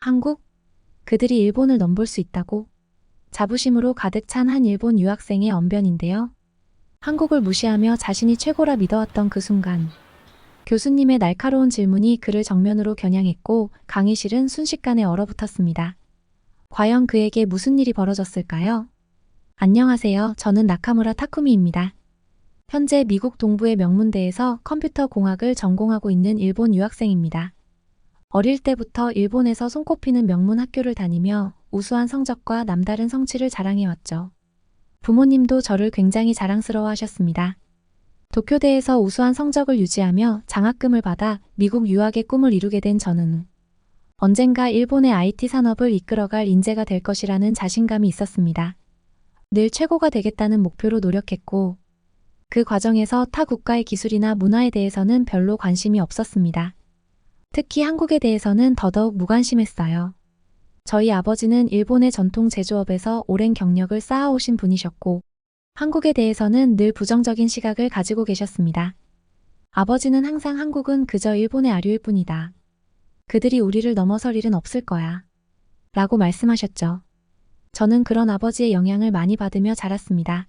한국? 그들이 일본을 넘볼 수 있다고? 자부심으로 가득 찬 한 일본 유학생의 언변인데요. 한국을 무시하며 자신이 최고라 믿어왔던 그 순간, 교수님의 날카로운 질문이 그를 정면으로 겨냥했고 강의실은 순식간에 얼어붙었습니다. 과연 그에게 무슨 일이 벌어졌을까요? 안녕하세요. 저는 나카무라 타쿠미입니다. 현재 미국 동부의 명문대에서 컴퓨터 공학을 전공하고 있는 일본 유학생입니다. 어릴 때부터 일본에서 손꼽히는 명문 학교를 다니며 우수한 성적과 남다른 성취를 자랑해왔죠. 부모님도 저를 굉장히 자랑스러워 하셨습니다. 도쿄대에서 우수한 성적을 유지하며 장학금을 받아 미국 유학의 꿈을 이루게 된 저는 언젠가 일본의 IT 산업을 이끌어갈 인재가 될 것이라는 자신감이 있었습니다. 늘 최고가 되겠다는 목표로 노력했고, 그 과정에서 타 국가의 기술이나 문화에 대해서는 별로 관심이 없었습니다. 특히 한국에 대해서는 더더욱 무관심했어요. 저희 아버지는 일본의 전통 제조업에서 오랜 경력을 쌓아오신 분이셨고, 한국에 대해서는 늘 부정적인 시각을 가지고 계셨습니다. 아버지는 항상 한국은 그저 일본의 아류일 뿐이다. 그들이 우리를 넘어설 일은 없을 거야. 라고 말씀하셨죠. 저는 그런 아버지의 영향을 많이 받으며 자랐습니다.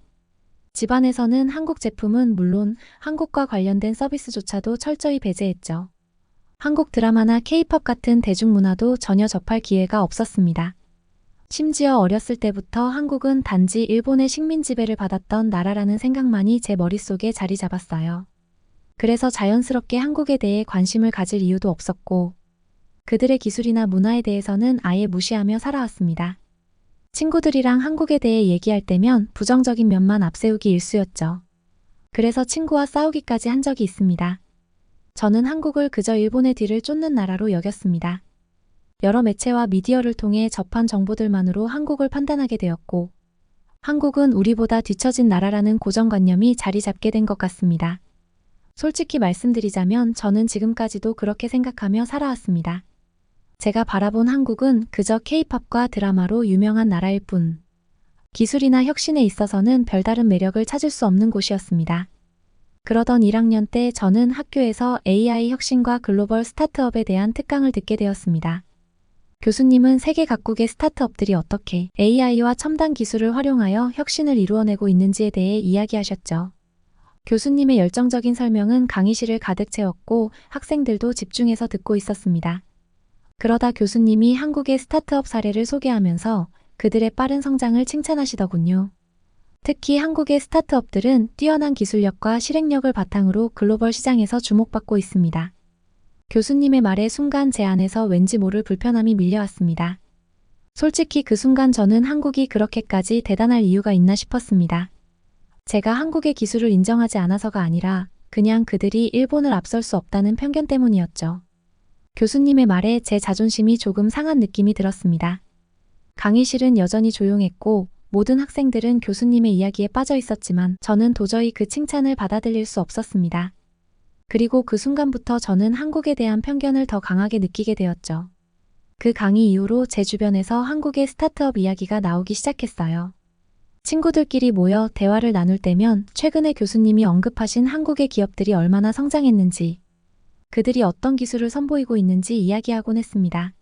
집안에서는 한국 제품은 물론 한국과 관련된 서비스조차도 철저히 배제했죠. 한국 드라마나 K-팝 같은 대중문화도 전혀 접할 기회가 없었습니다. 심지어 어렸을 때부터 한국은 단지 일본의 식민 지배를 받았던 나라라는 생각만이 제 머릿속에 자리 잡았어요. 그래서 자연스럽게 한국에 대해 관심을 가질 이유도 없었고, 그들의 기술이나 문화에 대해서는 아예 무시하며 살아왔습니다. 친구들이랑 한국에 대해 얘기할 때면 부정적인 면만 앞세우기 일쑤였죠. 그래서 친구와 싸우기까지 한 적이 있습니다. 저는 한국을 그저 일본의 뒤를 쫓는 나라로 여겼습니다. 여러 매체와 미디어를 통해 접한 정보들만으로 한국을 판단하게 되었고, 한국은 우리보다 뒤처진 나라라는 고정관념이 자리 잡게 된 것 같습니다. 솔직히 말씀드리자면 저는 지금까지도 그렇게 생각하며 살아왔습니다. 제가 바라본 한국은 그저 K-팝과 드라마로 유명한 나라일 뿐, 기술이나 혁신에 있어서는 별다른 매력을 찾을 수 없는 곳이었습니다. 그러던 1학년 때 저는 학교에서 AI 혁신과 글로벌 스타트업에 대한 특강을 듣게 되었습니다. 교수님은 세계 각국의 스타트업들이 어떻게 AI와 첨단 기술을 활용하여 혁신을 이루어내고 있는지에 대해 이야기하셨죠. 교수님의 열정적인 설명은 강의실을 가득 채웠고 학생들도 집중해서 듣고 있었습니다. 그러다 교수님이 한국의 스타트업 사례를 소개하면서 그들의 빠른 성장을 칭찬하시더군요. 특히 한국의 스타트업들은 뛰어난 기술력과 실행력을 바탕으로 글로벌 시장에서 주목받고 있습니다. 교수님의 말에 순간 제 안에서 왠지 모를 불편함이 밀려왔습니다. 솔직히 그 순간 저는 한국이 그렇게까지 대단할 이유가 있나 싶었습니다. 제가 한국의 기술을 인정하지 않아서가 아니라 그냥 그들이 일본을 앞설 수 없다는 편견 때문이었죠. 교수님의 말에 제 자존심이 조금 상한 느낌이 들었습니다. 강의실은 여전히 조용했고 모든 학생들은 교수님의 이야기에 빠져 있었지만 저는 도저히 그 칭찬을 받아들일 수 없었습니다. 그리고 그 순간부터 저는 한국에 대한 편견을 더 강하게 느끼게 되었죠. 그 강의 이후로 제 주변에서 한국의 스타트업 이야기가 나오기 시작했어요. 친구들끼리 모여 대화를 나눌 때면 최근에 교수님이 언급하신 한국의 기업들이 얼마나 성장했는지, 그들이 어떤 기술을 선보이고 있는지 이야기하곤 했습니다.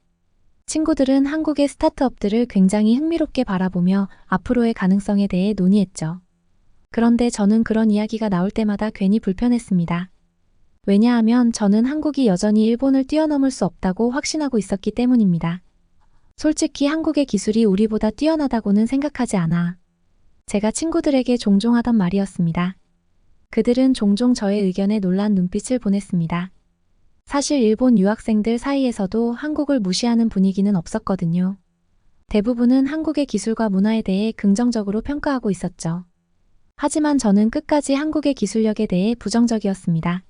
친구들은 한국의 스타트업들을 굉장히 흥미롭게 바라보며 앞으로의 가능성에 대해 논의했죠. 그런데 저는 그런 이야기가 나올 때마다 괜히 불편했습니다. 왜냐하면 저는 한국이 여전히 일본을 뛰어넘을 수 없다고 확신하고 있었기 때문입니다. 솔직히 한국의 기술이 우리보다 뛰어나다고는 생각하지 않아. 제가 친구들에게 종종 하던 말이었습니다. 그들은 종종 저의 의견에 놀란 눈빛을 보냈습니다. 사실 일본 유학생들 사이에서도 한국을 무시하는 분위기는 없었거든요. 대부분은 한국의 기술과 문화에 대해 긍정적으로 평가하고 있었죠. 하지만 저는 끝까지 한국의 기술력에 대해 부정적이었습니다.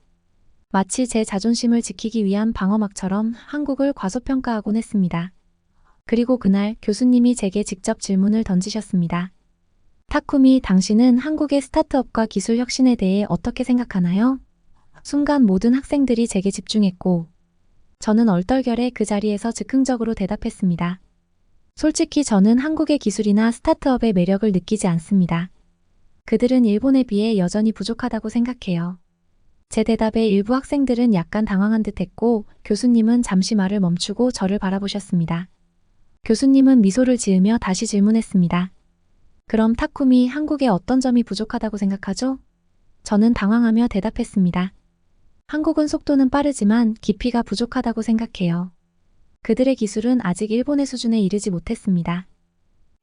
마치 제 자존심을 지키기 위한 방어막처럼 한국을 과소평가하곤 했습니다. 그리고 그날 교수님이 제게 직접 질문을 던지셨습니다. 타쿠미, 당신은 한국의 스타트업과 기술 혁신에 대해 어떻게 생각하나요? 순간 모든 학생들이 제게 집중했고 저는 얼떨결에 그 자리에서 즉흥적으로 대답했습니다. 솔직히 저는 한국의 기술이나 스타트업의 매력을 느끼지 않습니다. 그들은 일본에 비해 여전히 부족하다고 생각해요. 제 대답에 일부 학생들은 약간 당황한 듯 했고 교수님은 잠시 말을 멈추고 저를 바라보셨습니다. 교수님은 미소를 지으며 다시 질문했습니다. 그럼 타쿠미, 한국에 어떤 점이 부족하다고 생각하죠? 저는 당황하며 대답했습니다. 한국은 속도는 빠르지만 깊이가 부족하다고 생각해요. 그들의 기술은 아직 일본의 수준에 이르지 못했습니다.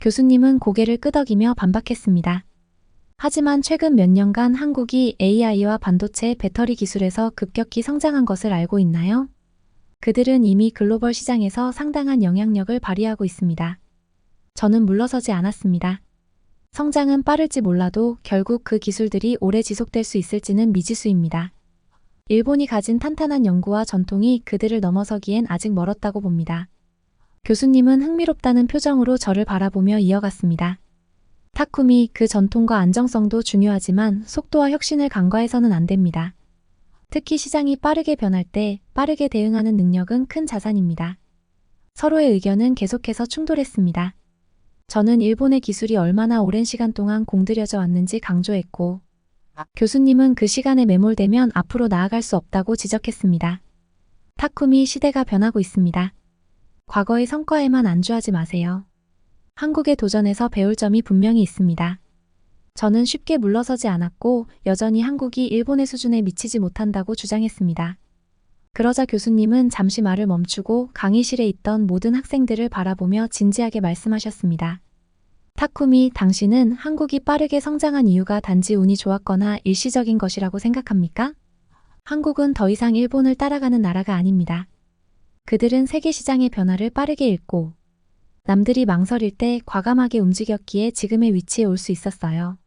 교수님은 고개를 끄덕이며 반박했습니다. 하지만 최근 몇 년간 한국이 AI와 반도체, 배터리 기술에서 급격히 성장한 것을 알고 있나요? 그들은 이미 글로벌 시장에서 상당한 영향력을 발휘하고 있습니다. 저는 물러서지 않았습니다. 성장은 빠를지 몰라도 결국 그 기술들이 오래 지속될 수 있을지는 미지수입니다. 일본이 가진 탄탄한 연구와 전통이 그들을 넘어서기엔 아직 멀었다고 봅니다. 교수님은 흥미롭다는 표정으로 저를 바라보며 이어갔습니다. 타쿠미, 그 전통과 안정성도 중요하지만 속도와 혁신을 간과해서는 안 됩니다. 특히 시장이 빠르게 변할 때 빠르게 대응하는 능력은 큰 자산입니다. 서로의 의견은 계속해서 충돌했습니다. 저는 일본의 기술이 얼마나 오랜 시간 동안 공들여져 왔는지 강조했고, 교수님은 그 시간에 매몰되면 앞으로 나아갈 수 없다고 지적했습니다. 타쿠미, 시대가 변하고 있습니다. 과거의 성과에만 안주하지 마세요. 한국의 도전에서 배울 점이 분명히 있습니다. 저는 쉽게 물러서지 않았고 여전히 한국이 일본의 수준에 미치지 못한다고 주장했습니다. 그러자 교수님은 잠시 말을 멈추고 강의실에 있던 모든 학생들을 바라보며 진지하게 말씀하셨습니다. 타쿠미, 당신은 한국이 빠르게 성장한 이유가 단지 운이 좋았거나 일시적인 것이라고 생각합니까? 한국은 더 이상 일본을 따라가는 나라가 아닙니다. 그들은 세계 시장의 변화를 빠르게 읽고 남들이 망설일 때 과감하게 움직였기에 지금의 위치에 올 수 있었어요.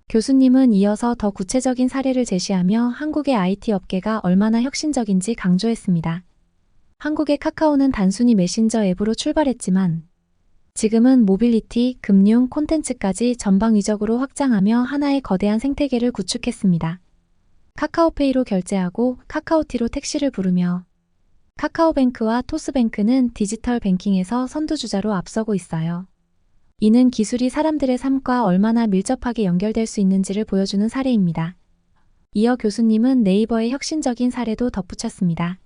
교수님은 이어서 더 구체적인 사례를 제시하며 한국의 IT 업계가 얼마나 혁신적인지 강조했습니다. 한국의 카카오는 단순히 메신저 앱으로 출발했지만 지금은 모빌리티, 금융, 콘텐츠까지 전방위적으로 확장하며 하나의 거대한 생태계를 구축했습니다. 카카오페이로 결제하고 카카오티로 택시를 부르며 카카오뱅크와 토스뱅크는 디지털 뱅킹에서 선두주자로 앞서고 있어요. 이는 기술이 사람들의 삶과 얼마나 밀접하게 연결될 수 있는지를 보여주는 사례입니다. 이어 교수님은 네이버의 혁신적인 사례도 덧붙였습니다.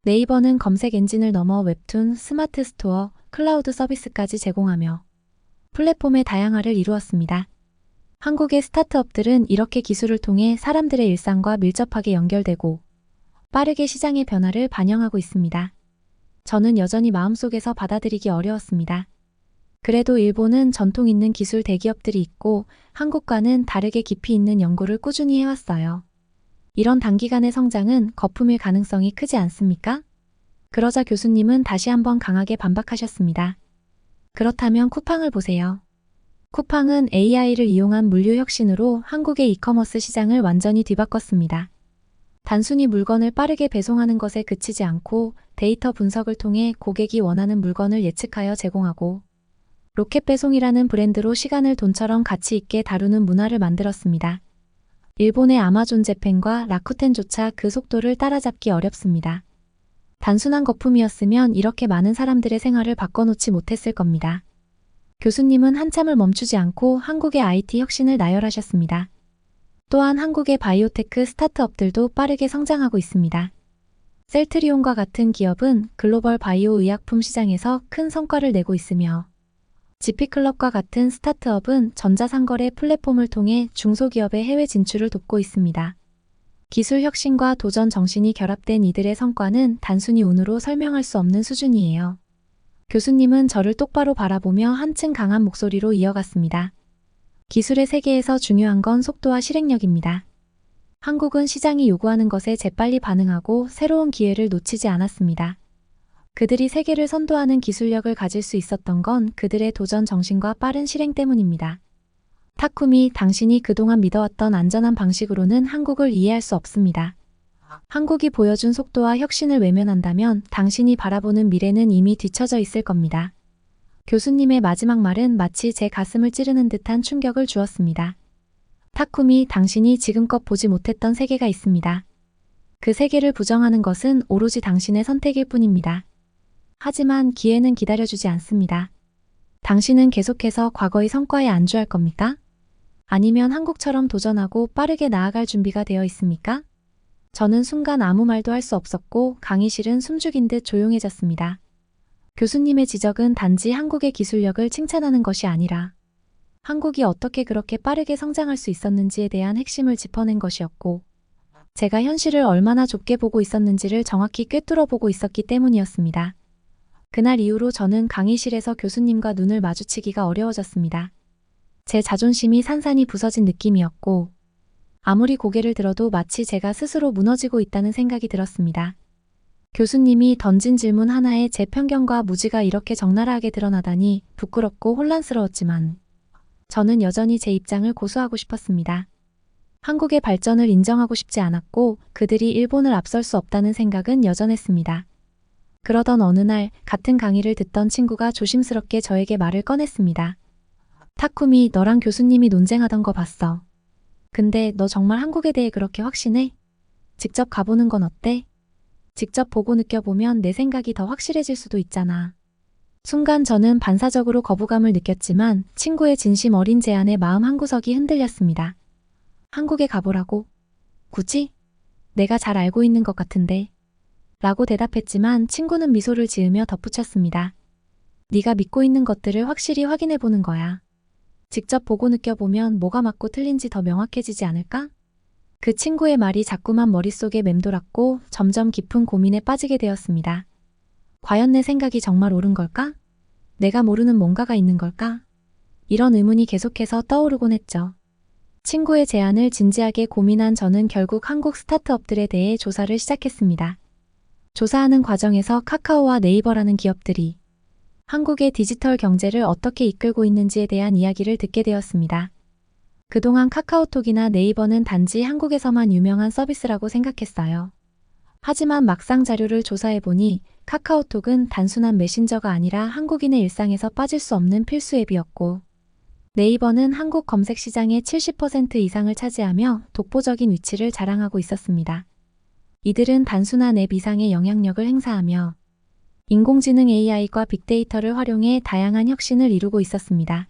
네이버는 검색 엔진을 넘어 웹툰, 스마트 스토어, 클라우드 서비스까지 제공하며 플랫폼의 다양화를 이루었습니다. 한국의 스타트업들은 이렇게 기술을 통해 사람들의 일상과 밀접하게 연결되고 빠르게 시장의 변화를 반영하고 있습니다. 저는 여전히 마음속에서 받아들이기 어려웠습니다. 그래도 일본은 전통 있는 기술 대기업들이 있고 한국과는 다르게 깊이 있는 연구를 꾸준히 해왔어요. 이런 단기간의 성장은 거품일 가능성이 크지 않습니까? 그러자 교수님은 다시 한번 강하게 반박하셨습니다. 그렇다면 쿠팡을 보세요. 쿠팡은 AI를 이용한 물류 혁신으로 한국의 이커머스 시장을 완전히 뒤바꿨습니다. 단순히 물건을 빠르게 배송하는 것에 그치지 않고 데이터 분석을 통해 고객이 원하는 물건을 예측하여 제공하고 로켓 배송이라는 브랜드로 시간을 돈처럼 가치 있게 다루는 문화를 만들었습니다. 일본의 아마존 재팬과 라쿠텐조차 그 속도를 따라잡기 어렵습니다. 단순한 거품이었으면 이렇게 많은 사람들의 생활을 바꿔놓지 못했을 겁니다. 교수님은 한참을 멈추지 않고 한국의 IT 혁신을 나열하셨습니다. 또한 한국의 바이오테크 스타트업들도 빠르게 성장하고 있습니다. 셀트리온과 같은 기업은 글로벌 바이오 의약품 시장에서 큰 성과를 내고 있으며 지피클럽과 같은 스타트업은 전자상거래 플랫폼을 통해 중소기업의 해외 진출을 돕고 있습니다. 기술 혁신과 도전 정신이 결합된 이들의 성과는 단순히 운으로 설명할 수 없는 수준이에요. 교수님은 저를 똑바로 바라보며 한층 강한 목소리로 이어갔습니다. 기술의 세계에서 중요한 건 속도와 실행력입니다. 한국은 시장이 요구하는 것에 재빨리 반응하고 새로운 기회를 놓치지 않았습니다. 그들이 세계를 선도하는 기술력을 가질 수 있었던 건 그들의 도전 정신과 빠른 실행 때문입니다. 타쿠미, 당신이 그동안 믿어왔던 안전한 방식으로는 한국을 이해할 수 없습니다. 한국이 보여준 속도와 혁신을 외면한다면 당신이 바라보는 미래는 이미 뒤처져 있을 겁니다. 교수님의 마지막 말은 마치 제 가슴을 찌르는 듯한 충격을 주었습니다. 타쿠미, 당신이 지금껏 보지 못했던 세계가 있습니다. 그 세계를 부정하는 것은 오로지 당신의 선택일 뿐입니다. 하지만 기회는 기다려주지 않습니다. 당신은 계속해서 과거의 성과에 안주할 겁니까? 아니면 한국처럼 도전하고 빠르게 나아갈 준비가 되어 있습니까? 저는 순간 아무 말도 할 수 없었고 강의실은 숨죽인 듯 조용해졌습니다. 교수님의 지적은 단지 한국의 기술력을 칭찬하는 것이 아니라 한국이 어떻게 그렇게 빠르게 성장할 수 있었는지에 대한 핵심을 짚어낸 것이었고, 제가 현실을 얼마나 좁게 보고 있었는지를 정확히 꿰뚫어 보고 있었기 때문이었습니다. 그날 이후로 저는 강의실에서 교수님과 눈을 마주치기가 어려워졌습니다. 제 자존심이 산산이 부서진 느낌이었고, 아무리 고개를 들어도 마치 제가 스스로 무너지고 있다는 생각이 들었습니다. 교수님이 던진 질문 하나에 제 편견과 무지가 이렇게 적나라하게 드러나다니 부끄럽고 혼란스러웠지만, 저는 여전히 제 입장을 고수하고 싶었습니다. 한국의 발전을 인정하고 싶지 않았고 그들이 일본을 앞설 수 없다는 생각은 여전했습니다. 그러던 어느 날 같은 강의를 듣던 친구가 조심스럽게 저에게 말을 꺼냈습니다. 타쿠미, 너랑 교수님이 논쟁하던 거 봤어. 근데 너 정말 한국에 대해 그렇게 확신해? 직접 가보는 건 어때? 직접 보고 느껴보면 내 생각이 더 확실해질 수도 있잖아. 순간 저는 반사적으로 거부감을 느꼈지만 친구의 진심 어린 제안에 마음 한구석이 흔들렸습니다. 한국에 가보라고? 굳이? 내가 잘 알고 있는 것 같은데. 라고 대답했지만 친구는 미소를 지으며 덧붙였습니다. 네가 믿고 있는 것들을 확실히 확인해보는 거야. 직접 보고 느껴보면 뭐가 맞고 틀린지 더 명확해지지 않을까? 그 친구의 말이 자꾸만 머릿속에 맴돌았고 점점 깊은 고민에 빠지게 되었습니다. 과연 내 생각이 정말 옳은 걸까? 내가 모르는 뭔가가 있는 걸까? 이런 의문이 계속해서 떠오르곤 했죠. 친구의 제안을 진지하게 고민한 저는 결국 한국 스타트업들에 대해 조사를 시작했습니다. 조사하는 과정에서 카카오와 네이버라는 기업들이 한국의 디지털 경제를 어떻게 이끌고 있는지에 대한 이야기를 듣게 되었습니다. 그동안 카카오톡이나 네이버는 단지 한국에서만 유명한 서비스라고 생각했어요. 하지만 막상 자료를 조사해보니 카카오톡은 단순한 메신저가 아니라 한국인의 일상에서 빠질 수 없는 필수 앱이었고, 네이버는 한국 검색 시장의 70% 이상을 차지하며 독보적인 위치를 자랑하고 있었습니다. 이들은 단순한 앱 이상의 영향력을 행사하며 인공지능 AI과 빅데이터를 활용해 다양한 혁신을 이루고 있었습니다.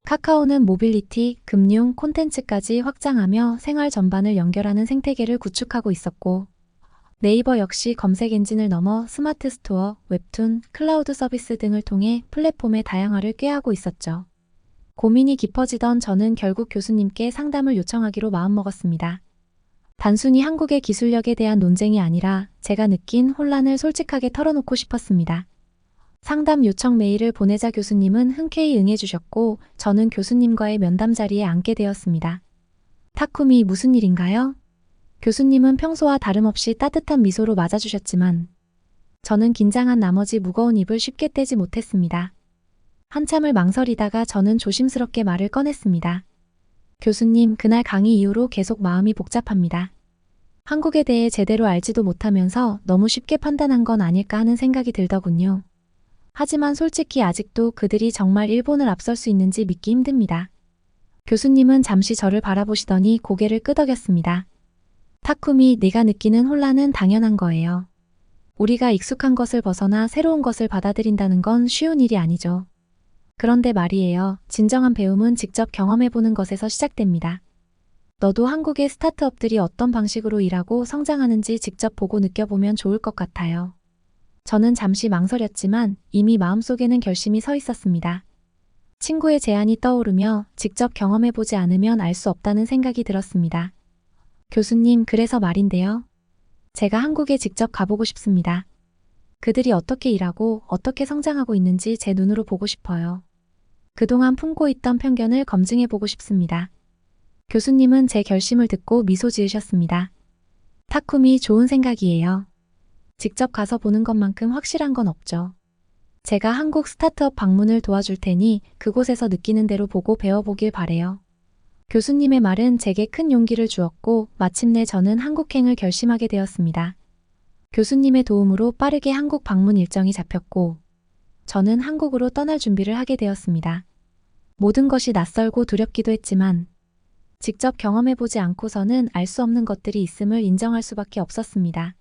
카카오는 모빌리티, 금융, 콘텐츠까지 확장하며 생활 전반을 연결하는 생태계를 구축하고 있었고, 네이버 역시 검색 엔진을 넘어 스마트 스토어, 웹툰, 클라우드 서비스 등을 통해 플랫폼의 다양화를 꾀하고 있었죠. 고민이 깊어지던 저는 결국 교수님께 상담을 요청하기로 마음먹었습니다. 단순히 한국의 기술력에 대한 논쟁이 아니라 제가 느낀 혼란을 솔직하게 털어놓고 싶었습니다. 상담 요청 메일을 보내자 교수님은 흔쾌히 응해주셨고 저는 교수님과의 면담 자리에 앉게 되었습니다. 타쿠미, 무슨 일인가요? 교수님은 평소와 다름없이 따뜻한 미소로 맞아주셨지만 저는 긴장한 나머지 무거운 입을 쉽게 떼지 못했습니다. 한참을 망설이다가 저는 조심스럽게 말을 꺼냈습니다. 교수님, 그날 강의 이후로 계속 마음이 복잡합니다. 한국에 대해 제대로 알지도 못하면서 너무 쉽게 판단한 건 아닐까 하는 생각이 들더군요. 하지만 솔직히 아직도 그들이 정말 일본을 앞설 수 있는지 믿기 힘듭니다. 교수님은 잠시 저를 바라보시더니 고개를 끄덕였습니다. 타쿠미, 네가 느끼는 혼란은 당연한 거예요. 우리가 익숙한 것을 벗어나 새로운 것을 받아들인다는 건 쉬운 일이 아니죠. 그런데 말이에요. 진정한 배움은 직접 경험해보는 것에서 시작됩니다. 너도 한국의 스타트업들이 어떤 방식으로 일하고 성장하는지 직접 보고 느껴보면 좋을 것 같아요. 저는 잠시 망설였지만 이미 마음속에는 결심이 서 있었습니다. 친구의 제안이 떠오르며 직접 경험해보지 않으면 알 수 없다는 생각이 들었습니다. 교수님, 그래서 말인데요. 제가 한국에 직접 가보고 싶습니다. 그들이 어떻게 일하고 어떻게 성장하고 있는지 제 눈으로 보고 싶어요. 그동안 품고 있던 편견을 검증해보고 싶습니다. 교수님은 제 결심을 듣고 미소 지으셨습니다. 타쿠미, 좋은 생각이에요. 직접 가서 보는 것만큼 확실한 건 없죠. 제가 한국 스타트업 방문을 도와줄 테니 그곳에서 느끼는 대로 보고 배워보길 바래요. 교수님의 말은 제게 큰 용기를 주었고 마침내 저는 한국행을 결심하게 되었습니다. 교수님의 도움으로 빠르게 한국 방문 일정이 잡혔고 저는 한국으로 떠날 준비를 하게 되었습니다. 모든 것이 낯설고 두렵기도 했지만 직접 경험해보지 않고서는 알 수 없는 것들이 있음을 인정할 수밖에 없었습니다.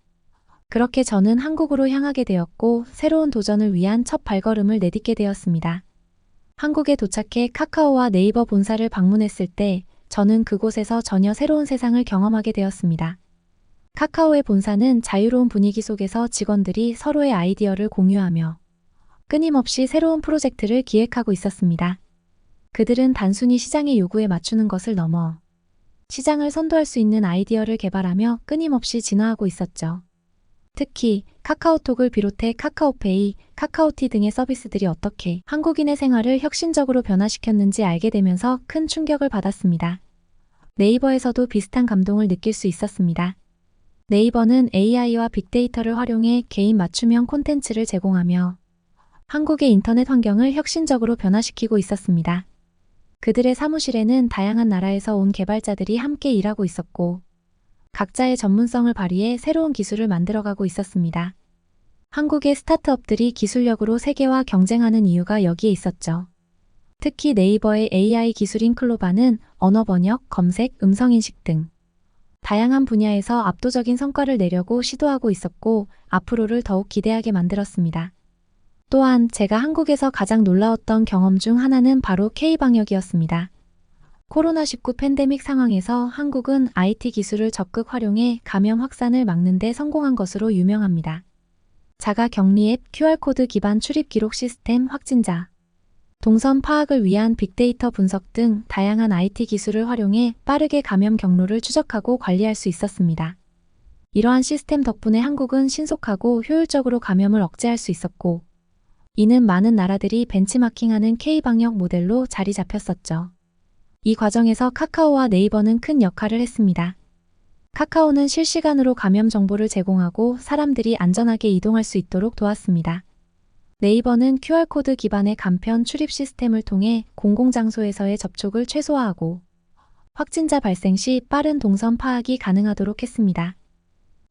그렇게 저는 한국으로 향하게 되었고 새로운 도전을 위한 첫 발걸음을 내딛게 되었습니다. 한국에 도착해 카카오와 네이버 본사를 방문했을 때 저는 그곳에서 전혀 새로운 세상을 경험하게 되었습니다. 카카오의 본사는 자유로운 분위기 속에서 직원들이 서로의 아이디어를 공유하며 끊임없이 새로운 프로젝트를 기획하고 있었습니다. 그들은 단순히 시장의 요구에 맞추는 것을 넘어 시장을 선도할 수 있는 아이디어를 개발하며 끊임없이 진화하고 있었죠. 특히 카카오톡을 비롯해 카카오페이, 카카오티 등의 서비스들이 어떻게 한국인의 생활을 혁신적으로 변화시켰는지 알게 되면서 큰 충격을 받았습니다. 네이버에서도 비슷한 감동을 느낄 수 있었습니다. 네이버는 AI와 빅데이터를 활용해 개인 맞춤형 콘텐츠를 제공하며 한국의 인터넷 환경을 혁신적으로 변화시키고 있었습니다. 그들의 사무실에는 다양한 나라에서 온 개발자들이 함께 일하고 있었고 각자의 전문성을 발휘해 새로운 기술을 만들어가고 있었습니다. 한국의 스타트업들이 기술력으로 세계와 경쟁하는 이유가 여기에 있었죠. 특히 네이버의 AI 기술인 클로바는 언어 번역, 검색, 음성인식 등 다양한 분야에서 압도적인 성과를 내려고 시도하고 있었고 앞으로를 더욱 기대하게 만들었습니다. 또한 제가 한국에서 가장 놀라웠던 경험 중 하나는 바로 K방역이었습니다. 코로나19 팬데믹 상황에서 한국은 IT 기술을 적극 활용해 감염 확산을 막는 데 성공한 것으로 유명합니다. 자가 격리 앱, QR코드 기반 출입 기록 시스템, 확진자, 동선 파악을 위한 빅데이터 분석 등 다양한 IT 기술을 활용해 빠르게 감염 경로를 추적하고 관리할 수 있었습니다. 이러한 시스템 덕분에 한국은 신속하고 효율적으로 감염을 억제할 수 있었고 이는 많은 나라들이 벤치마킹하는 K방역 모델로 자리 잡혔었죠. 이 과정에서 카카오와 네이버는 큰 역할을 했습니다. 카카오는 실시간으로 감염 정보를 제공하고 사람들이 안전하게 이동할 수 있도록 도왔습니다. 네이버는 QR코드 기반의 간편 출입 시스템을 통해 공공장소에서의 접촉을 최소화하고 확진자 발생 시 빠른 동선 파악이 가능하도록 했습니다.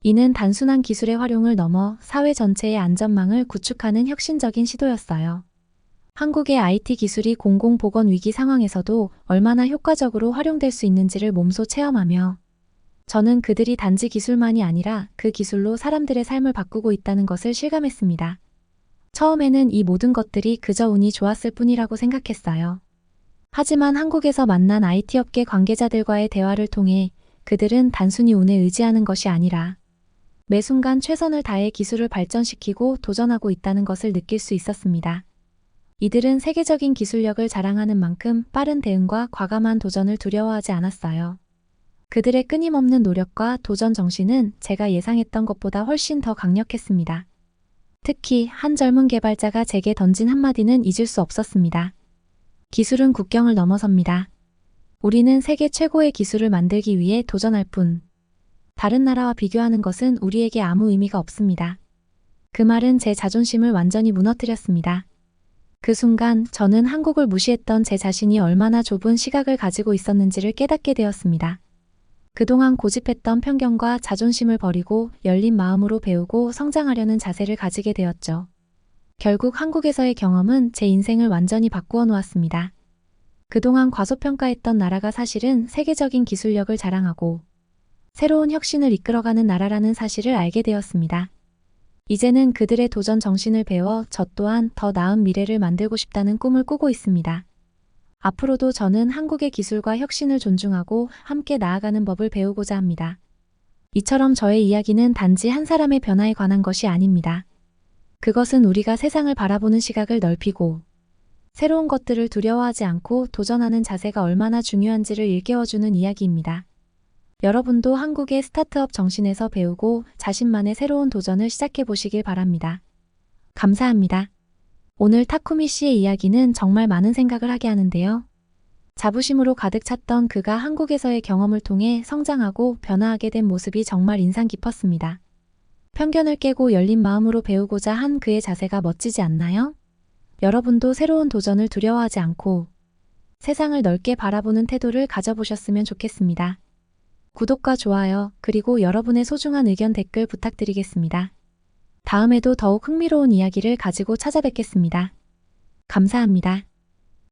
이는 단순한 기술의 활용을 넘어 사회 전체의 안전망을 구축하는 혁신적인 시도였어요. 한국의 IT 기술이 공공보건 위기 상황에서도 얼마나 효과적으로 활용될 수 있는지를 몸소 체험하며 저는 그들이 단지 기술만이 아니라 그 기술로 사람들의 삶을 바꾸고 있다는 것을 실감했습니다. 처음에는 이 모든 것들이 그저 운이 좋았을 뿐이라고 생각했어요. 하지만 한국에서 만난 IT 업계 관계자들과의 대화를 통해 그들은 단순히 운에 의지하는 것이 아니라 매 순간 최선을 다해 기술을 발전시키고 도전하고 있다는 것을 느낄 수 있었습니다. 이들은 세계적인 기술력을 자랑하는 만큼 빠른 대응과 과감한 도전을 두려워하지 않았어요. 그들의 끊임없는 노력과 도전 정신은 제가 예상했던 것보다 훨씬 더 강력했습니다. 특히 한 젊은 개발자가 제게 던진 한마디는 잊을 수 없었습니다. 기술은 국경을 넘어섭니다. 우리는 세계 최고의 기술을 만들기 위해 도전할 뿐. 다른 나라와 비교하는 것은 우리에게 아무 의미가 없습니다. 그 말은 제 자존심을 완전히 무너뜨렸습니다. 그 순간 저는 한국을 무시했던 제 자신이 얼마나 좁은 시각을 가지고 있었는지를 깨닫게 되었습니다. 그동안 고집했던 편견과 자존심을 버리고 열린 마음으로 배우고 성장하려는 자세를 가지게 되었죠. 결국 한국에서의 경험은 제 인생을 완전히 바꾸어 놓았습니다. 그동안 과소평가했던 나라가 사실은 세계적인 기술력을 자랑하고 새로운 혁신을 이끌어가는 나라라는 사실을 알게 되었습니다. 이제는 그들의 도전 정신을 배워 저 또한 더 나은 미래를 만들고 싶다는 꿈을 꾸고 있습니다. 앞으로도 저는 한국의 기술과 혁신을 존중하고 함께 나아가는 법을 배우고자 합니다. 이처럼 저의 이야기는 단지 한 사람의 변화에 관한 것이 아닙니다. 그것은 우리가 세상을 바라보는 시각을 넓히고 새로운 것들을 두려워하지 않고 도전하는 자세가 얼마나 중요한지를 일깨워주는 이야기입니다. 여러분도 한국의 스타트업 정신에서 배우고 자신만의 새로운 도전을 시작해 보시길 바랍니다. 감사합니다. 오늘 타쿠미 씨의 이야기는 정말 많은 생각을 하게 하는데요. 자부심으로 가득 찼던 그가 한국에서의 경험을 통해 성장하고 변화하게 된 모습이 정말 인상 깊었습니다. 편견을 깨고 열린 마음으로 배우고자 한 그의 자세가 멋지지 않나요? 여러분도 새로운 도전을 두려워하지 않고 세상을 넓게 바라보는 태도를 가져보셨으면 좋겠습니다. 구독과 좋아요, 그리고 여러분의 소중한 의견 댓글 부탁드리겠습니다. 다음에도 더욱 흥미로운 이야기를 가지고 찾아뵙겠습니다. 감사합니다.